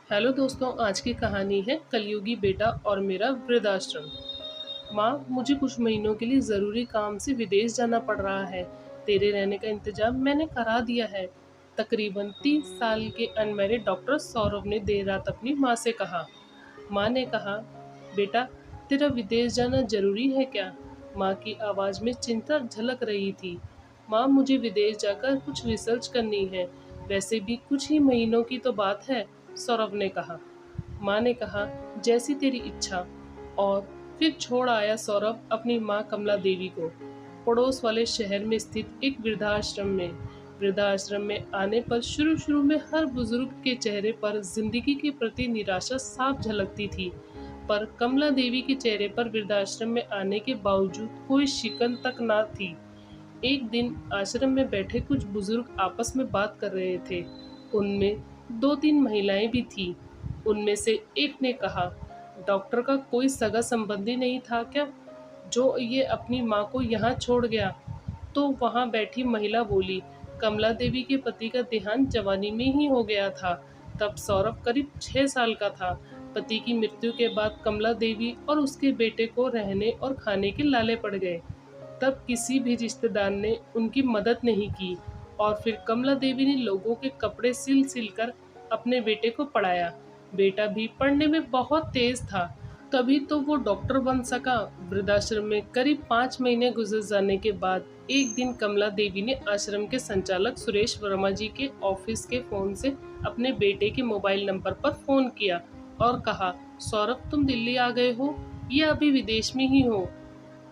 Hello दोस्तों, आज की कहानी है कलयुगी बेटा और मेरा वृद्धाश्रम। माँ, मुझे कुछ महीनों के लिए ज़रूरी काम से विदेश जाना पड़ रहा है। तेरे रहने का इंतजाम मैंने करा दिया है। तकरीबन 30 साल के अनमैरिड डॉक्टर सौरभ ने देर रात अपनी माँ से कहा। माँ ने कहा, बेटा, तेरा विदेश जाना जरूरी है क्या? माँ की आवाज़ में चिंता झलक रही थी। माँ, मुझे विदेश जाकर कुछ रिसर्च करनी है। वैसे भी कुछ ही महीनों की तो बात है, सौरभ ने कहा। माँ ने कहा, जैसी तेरी इच्छा। और फिर छोड़ आया सौरभ अपनी माँ कमला देवी को पड़ोस वाले शहर में स्थित एक वृद्धाश्रम में। वृद्धाश्रम में आने पर शुरू शुरू में हर बुजुर्ग के चेहरे पर जिंदगी के प्रति निराशा साफ झलकती थी, पर कमला देवी के चेहरे पर वृद्धाश्रम में आने के बावजूद कोई शिकन तक न थी। एक दिन आश्रम में बैठे कुछ बुजुर्ग आपस में बात कर रहे थे। उनमें दो तीन महिलाएं भी थीं। उनमें से एक ने कहा, डॉक्टर का कोई सगा संबंधी नहीं था क्या, जो ये अपनी माँ को यहाँ छोड़ गया? तो वहाँ बैठी महिला बोली, कमला देवी के पति का देहांत जवानी में ही हो गया था। तब सौरभ करीब 6 साल का था। पति की मृत्यु के बाद कमला देवी और उसके बेटे को रहने और खाने के लाले पड़ गए। तब किसी भी रिश्तेदार ने उनकी मदद नहीं की और फिर कमला देवी ने लोगों के कपड़े सिल सिल कर अपने बेटे को पढ़ाया। बेटा भी पढ़ने में बहुत तेज था, तभी तो वो डॉक्टर बन सका। वृद्धाश्रम में करीब 5 महीने गुजर जाने के बाद एक दिन कमला देवी ने आश्रम के संचालक सुरेश वर्मा जी के ऑफिस के फोन से अपने बेटे के मोबाइल नंबर पर फोन किया और कहा, सौरभ, तुम दिल्ली आ गए हो या अभी विदेश में ही हो?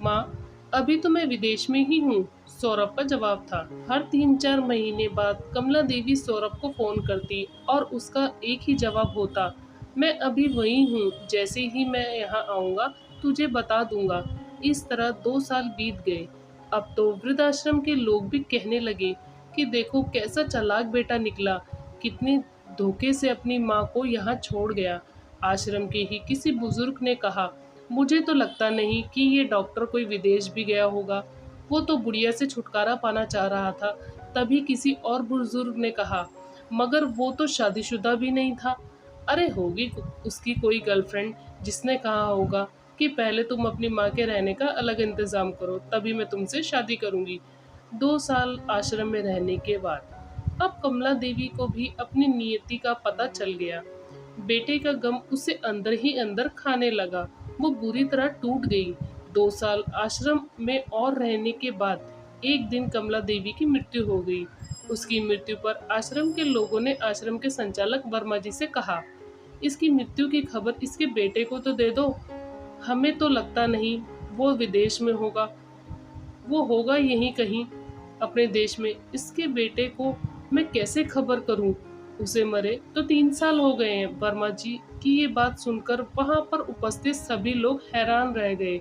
माँ, अभी तो मैं विदेश में ही हूँ, सौरभ का जवाब था। हर 3-4 महीने बाद कमला देवी सौरभ को फोन करती और उसका एक ही जवाब होता, मैं अभी वही हूँ, जैसे ही मैं यहाँ आऊँगा तुझे बता दूंगा। इस तरह 2 साल बीत गए। अब तो वृद्धाश्रम के लोग भी कहने लगे कि देखो कैसा चालाक बेटा निकला, कितने धोखे से अपनी माँ को यहाँ छोड़ गया। आश्रम के ही किसी बुजुर्ग ने कहा, मुझे तो लगता नहीं कि ये डॉक्टर कोई विदेश भी गया होगा, वो तो बुढ़िया से छुटकारा पाना चाह रहा था। तभी किसी और बुजुर्ग ने कहा, मगर वो तो शादीशुदा भी नहीं था। अरे होगी उसकी कोई गर्लफ्रेंड, जिसने कहा होगा कि पहले तुम अपनी माँ के रहने का अलग इंतजाम करो, तभी मैं तुमसे शादी करूंगी। 2 साल आश्रम में रहने के बाद अब कमला देवी को भी अपनी नियति का पता चल गया। बेटे का गम उसे अंदर ही अंदर खाने लगा। वो बुरी तरह टूट गई। 2 साल आश्रम में और रहने के बाद एक दिन कमला देवी की मृत्यु हो गई। उसकी मृत्यु पर आश्रम के लोगों ने आश्रम के संचालक वर्मा जी से कहा, इसकी मृत्यु की खबर इसके बेटे को तो दे दो। हमें तो लगता नहीं वो विदेश में होगा, वो होगा यहीं कहीं अपने देश में। इसके बेटे को मैं कैसे खबर करूं? उसे मरे तो 3 साल हो गए हैं। वर्मा जी की ये बात सुनकर वहां पर उपस्थित सभी लोग हैरान रह गए।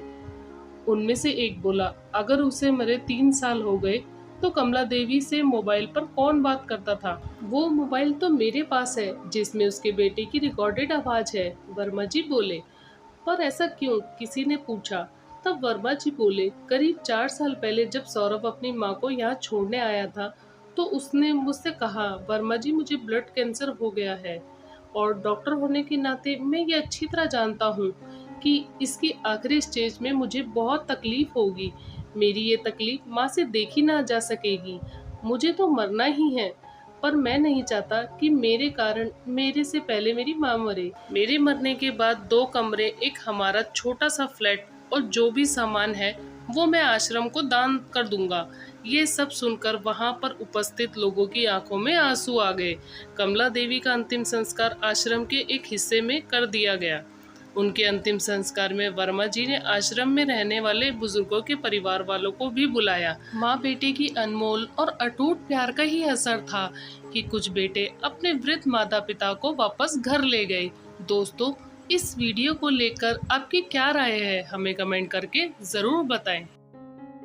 उनमें से एक बोला, अगर उसे मरे 3 साल हो गए तो कमला देवी से मोबाइल पर कौन बात करता था? वो मोबाइल तो मेरे पास है जिसमें उसके बेटे की रिकॉर्डेड आवाज है, वर्मा जी बोले। पर ऐसा क्यों? किसी ने पूछा। तब वर्मा जी बोले, करीब 4 साल पहले जब सौरभ अपनी माँ को यहाँ छोड़ने आया था तो उसने मुझसे कहा, वर्मा जी, मुझे ब्लड कैंसर हो गया है और डॉक्टर होने के नाते मैं ये अच्छी तरह जानता हूँ कि इसकी आखिरी स्टेज में मुझे बहुत तकलीफ होगी। मेरी ये तकलीफ माँ से देखी ना जा सकेगी। मुझे तो मरना ही है, पर मैं नहीं चाहता कि मेरे कारण मेरे से पहले मेरी माँ मरे। मेरे मरने के बाद 2 कमरे, एक हमारा छोटा सा फ्लैट और जो भी सामान है वो मैं आश्रम को दान कर दूंगा। ये सब सुनकर वहां पर उपस्थित लोगों की आंखों में आंसू आ गए। कमला देवी का अंतिम संस्कार आश्रम के एक हिस्से में कर दिया गया। उनके अंतिम संस्कार में वर्मा जी ने आश्रम में रहने वाले बुजुर्गों के परिवार वालों को भी बुलाया। माँ बेटे की अनमोल और अटूट प्यार का ही असर था कि कुछ बेटे अपने वृद्ध माता पिता को वापस घर ले गए। दोस्तों, इस वीडियो को लेकर आपकी क्या राय है, हमें कमेंट करके जरूर बताएं।